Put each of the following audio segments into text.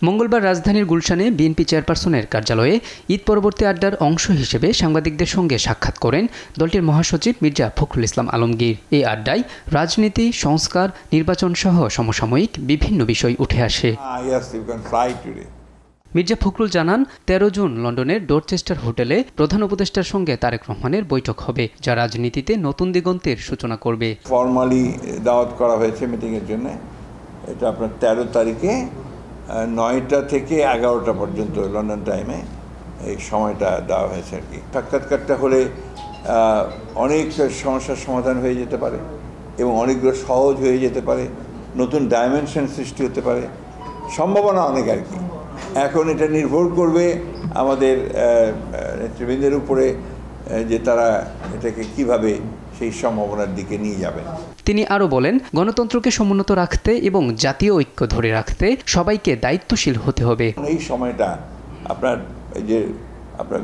মঙ্গলবার রাজধানীর গুলশানে বিএনপি চেয়ারপারসনের কার্যালয়ে ঈদ পরবর্তী আড্ডার অংশ হিসেবে সাংবাদিকদের সঙ্গে সাক্ষাৎ করেন দলটির মহাসচিব মির্জা ফখরুল ইসলাম আলমগীর। এই আড্ডায় রাজনীতি, সংস্কার, নির্বাচন সহ সমসাময়িক বিভিন্ন বিষয় উঠে আসে। মির্জা ফখরুল জানান, ১৩ জুন লন্ডনের ডোরচেস্টার হোটেলে প্রধান উপদেষ্টার সঙ্গে তারেক রহমানের বৈঠক হবে, যা রাজনীতিতে নতুন দিগন্তের সূচনা করবে। ফর্মালি দাওয়াত করা হয়েছে মিটিংয়ের জন্য। এটা আপনার ১৩ তারিখে ৯টা থেকে ১১টা পর্যন্ত লন্ডন টাইমে এই সময়টা দেওয়া হয়েছে আর কি। সাক্ষাৎকারটা হলে অনেক সমস্যার সমাধান হয়ে যেতে পারে এবং অনেকগুলো সহজ হয়ে যেতে পারে, নতুন ডাইমেনশন সৃষ্টি হতে পারে, সম্ভাবনা অনেক আর কি। এখন এটা নির্ভর করবে আমাদের নেতৃবৃন্দের উপরে যে তারা এটাকে কিভাবে সেই সম্ভাবনার দিকে নিয়ে যাবেন। তিনি আরও বলেন, গণতন্ত্রকে সমুন্নত রাখতে এবং জাতীয় ঐক্য ধরে রাখতে সবাইকে দায়িত্বশীল হতে হবে। এই সময়টা আপনার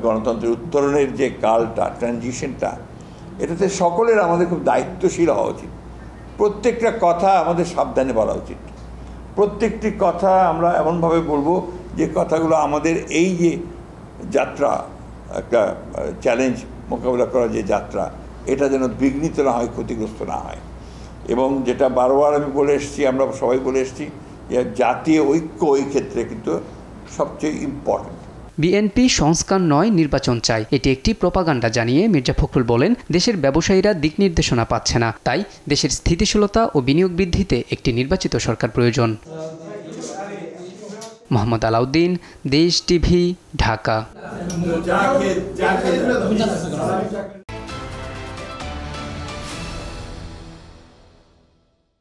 গণতন্ত্রের উত্তরণের যে কালটা, ট্রানজিশনটা, এটাতে সকলের আমাদের খুব দায়িত্বশীল হওয়া উচিত। প্রত্যেকটা কথা আমাদের সাবধানে বলা উচিত। প্রত্যেকটি কথা আমরা এমনভাবে বলবো যে কথাগুলো আমাদের এই যে যাত্রা, একটা চ্যালেঞ্জ মোকাবিলা করার যে যাত্রা, এটা যেন বিঘ্নিত না হয়, ক্ষতিগ্রস্ত না হয়। এবং যেটা বারবার আমি বলে এসেছি, আমরা সবাই বলে এসেছি, যে জাতীয় ঐক্য ওই ক্ষেত্রে কিন্তু সবচেয়ে ইম্পর্টেন্ট। বিএনপি সংস্কার নয়, নির্বাচন চায়, এটি একটি প্রোপাগান্ডা জানিয়ে মির্জা ফখরুল বলেন, দেশের ব্যবসায়ীরা দিক নির্দেশনা পাচ্ছে না, তাই দেশের স্থিতিশীলতা ও বিনিয়োগ বৃদ্ধিতে একটি নির্বাচিত সরকার প্রয়োজন। মোহাম্মদ আলাউদ্দিন, দেশ টিভি, ঢাকা।